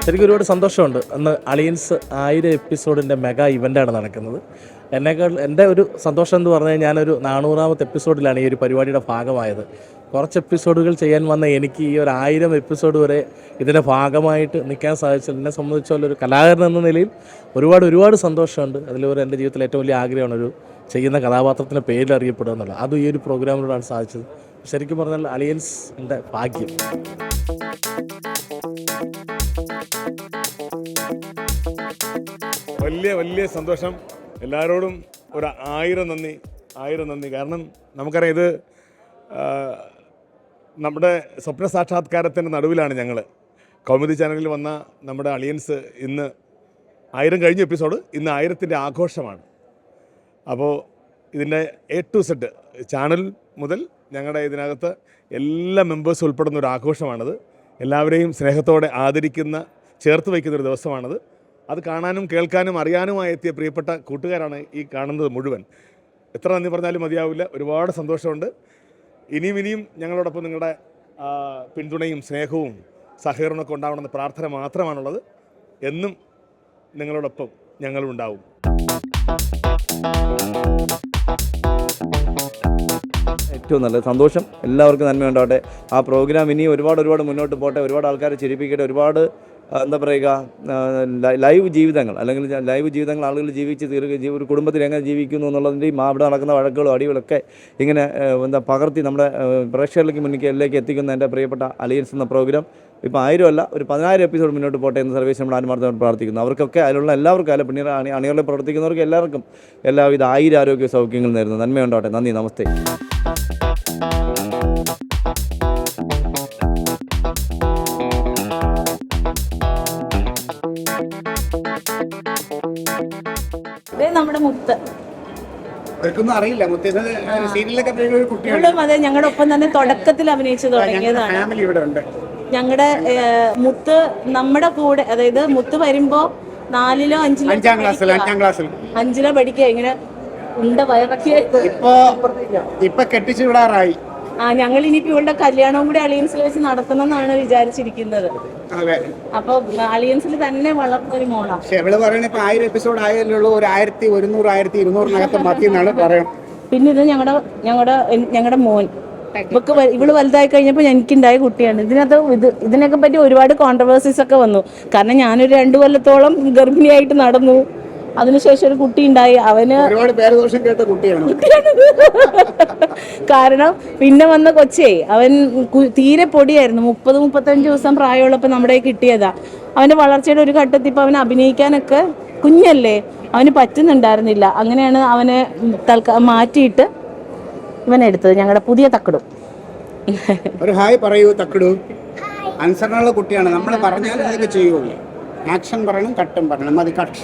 ശരിക്കും ഒരുപാട് സന്തോഷമുണ്ട്. അന്ന് അളിയൻസ് 1000 എപ്പിസോഡിൻ്റെ മെഗാ ഇവൻ്റാണ് നടക്കുന്നത്. എൻ്റെ ഒരു സന്തോഷം എന്ന് പറഞ്ഞാൽ ഞാനൊരു 400ാമത്തെ എപ്പിസോഡിലാണ് ഈ ഒരു പരിപാടിയുടെ ഭാഗമായത്. കുറച്ച് എപ്പിസോഡുകൾ ചെയ്യാൻ വന്ന എനിക്ക് ഈ ഒരു 1000 എപ്പിസോഡ് വരെ ഇതിൻ്റെ ഭാഗമായിട്ട് നിൽക്കാൻ സാധിച്ചത് എന്നെ സംബന്ധിച്ചുള്ള ഒരു കലാകാരൻ എന്ന നിലയിൽ ഒരുപാട് സന്തോഷമുണ്ട്. അതിലൊരു എൻ്റെ ജീവിതത്തിലെ ഏറ്റവും വലിയ ആഗ്രഹമാണ് ഒരു ചെയ്യുന്ന കഥാപാത്രത്തിൻ്റെ പേരിൽ അറിയപ്പെടുക എന്നുള്ളത്. അതും ഈ ഒരു പ്രോഗ്രാമിലൂടെയാണ് സാധിച്ചത്. ശരിക്കും പറഞ്ഞാൽ അളിയൻസ് എൻ്റെ ഭാഗ്യം. വലിയ സന്തോഷം. എല്ലാവരോടും ഒരു 1000 നന്ദി. കാരണം നമുക്കറിയാം, ഇത് നമ്മുടെ സ്വപ്ന സാക്ഷാത്കാരത്തിൻ്റെ നടുവിലാണ് ഞങ്ങൾ. കൗമുദി ചാനലിൽ വന്ന നമ്മുടെ അളിയൻസ് ഇന്ന് 1000 കഴിഞ്ഞ എപ്പിസോഡ്, ഇന്ന് 1000ൻ്റെ ആഘോഷമാണ്. അപ്പോൾ ഇതിൻ്റെ A to Z ചാനൽ മുതൽ ഞങ്ങളുടെ ഇതിനകത്ത് എല്ലാ മെമ്പേഴ്സും ഉൾപ്പെടുന്ന ഒരു ആഘോഷമാണിത്. എല്ലാവരെയും സ്നേഹത്തോടെ ആദരിക്കുന്ന, ചേർത്ത് വയ്ക്കുന്നൊരു ദിവസമാണിത്. അത് കാണാനും കേൾക്കാനും അറിയാനുമായി എത്തിയ പ്രിയപ്പെട്ട കൂട്ടുകാരാണ് ഈ കാണുന്നത് മുഴുവൻ. എത്ര നന്ദി പറഞ്ഞാലും മതിയാവില്ല. ഒരുപാട് സന്തോഷമുണ്ട്. ഇനിയും ഞങ്ങളോടൊപ്പം നിങ്ങളുടെ പിന്തുണയും സ്നേഹവും സഹകരണമൊക്കെ ഉണ്ടാവണമെന്ന പ്രാർത്ഥന മാത്രമാണുള്ളത്. എന്നും നിങ്ങളോടൊപ്പം ഞങ്ങളും ഉണ്ടാവും. ഏറ്റവും നല്ല സന്തോഷം. എല്ലാവർക്കും നന്മയുണ്ടാവട്ടെ. ആ പ്രോഗ്രാം ഇനി ഒരുപാട് മുന്നോട്ട് പോട്ടെ. ഒരുപാട് ആൾക്കാരെ ചിരിപ്പിക്കട്ടെ. ഒരുപാട് എന്താ പറയുക, ലൈവ് ജീവിതങ്ങൾ അല്ലെങ്കിൽ ലൈവ് ജീവിതങ്ങൾ ആളുകൾ ജീവിച്ച് തീർക്കുക, ഒരു കുടുംബത്തിൽ എങ്ങനെ ജീവിക്കുന്നു എന്നുള്ളതിൻ്റെയും അവിടെ നടക്കുന്ന വഴക്കുകളും അടികളൊക്കെ ഇങ്ങനെ പകർത്തി നമ്മുടെ പ്രേക്ഷകരിലേക്ക് മുന്നിലേക്ക് എത്തിക്കുന്ന എൻ്റെ പ്രിയപ്പെട്ട അലിയൻസ് എന്ന പ്രോഗ്രാം ഇപ്പോൾ 1000 അല്ല, ഒരു 10000 എപ്പിസോഡ് മുന്നോട്ട് പോട്ടെ എന്ന് സർവീസ് നമ്മൾ ആത്മാർത്ഥമായി പ്രാർത്ഥിക്കുന്നു. അവർക്കൊക്കെ അതിലുള്ള എല്ലാവർക്കും, അല്ല പിന്നീട് അണികളിൽ പ്രവർത്തിക്കുന്നവർക്ക് എല്ലാവർക്കും എല്ലാവിധ ആരോഗ്യ സൗഖ്യങ്ങൾ നേരുന്നു. നന്മയുണ്ടാവട്ടെ. നന്ദി, നമസ്തേ. നമ്മുടെ മുത്ത് അറിയില്ല. അതെ, ഞങ്ങളുടെ ഒപ്പം തന്നെ തുടക്കത്തിൽ അഭിനയിച്ചു തുടങ്ങിയതാണ്. ഞങ്ങളുടെ മുത്ത് നമ്മുടെ കൂടെ, അതായത് മുത്ത് വരുമ്പോ 4ലോ 5ലോ പഠിക്കുക. ഇങ്ങനെ ഉണ്ട വയറൊക്കെ ഇപ്പൊ കെട്ടിച്ചു വിടാറായി. ഞങ്ങൾ ഇനിയിപ്പോ ഇവളുടെ കല്യാണവും കൂടി അലിയൻസിൽ വെച്ച് നടത്തണമെന്നാണ് വിചാരിച്ചിരിക്കുന്നത്. അപ്പൊ അലിയൻസിൽ തന്നെ വളർന്നൊരു മോളാണ്. ഇവള് പറയണ ഇപ്പൊ 1000 എപ്പിസോഡ് ആയാലുള്ളൂ, ഒരു 1100 1200 മതി എന്നാണ് പറയുന്നത്. പിന്നെ ഇത് ഞങ്ങളുടെ മോൻ ഇവള് വലുതായി കഴിഞ്ഞപ്പോൾ എനിക്കുണ്ടായ കുട്ടിയാണ്. ഇതിനൊക്കെ പറ്റി ഒരുപാട് കോൺട്രവേഴ്സീസ് ഒക്കെ വന്നു. കാരണം ഞാനൊരു 2 കൊല്ലത്തോളം ഗർഭിണിയായിട്ട് നടന്നു. അതിനുശേഷം ഒരു കുട്ടി ഉണ്ടായി. അവന് കാരണം പിന്നെ വന്ന കൊച്ചേ, അവൻ തീരെ പൊടിയായിരുന്നു. 30-35 ദിവസം പ്രായമുള്ളപ്പോൾ നമ്മുടെ കിട്ടിയതാ. അവന്റെ വളർച്ചയുടെ ഒരു ഘട്ടത്തിൽ ഇപ്പൊ അവന് അഭിനയിക്കാനൊക്കെ കുഞ്ഞല്ലേ, അവന് പറ്റുന്നുണ്ടായിരുന്നില്ല. അങ്ങനെയാണ് അവനെ മാറ്റിയിട്ട് ഇവനെടുത്തത്, ഞങ്ങളുടെ പുതിയ തക്കടു. ഒരു ഹായ് പറയൂ തക്കടു. അനുസരണമുള്ള കുട്ടിയാണ്. നമ്മൾ പറഞ്ഞാൽ അതൊക്കെ ചെയ്യുള്ളൂ. ആക്ഷൻ പറയണം, കട്ടും പറയണം. മതി കട്ട്.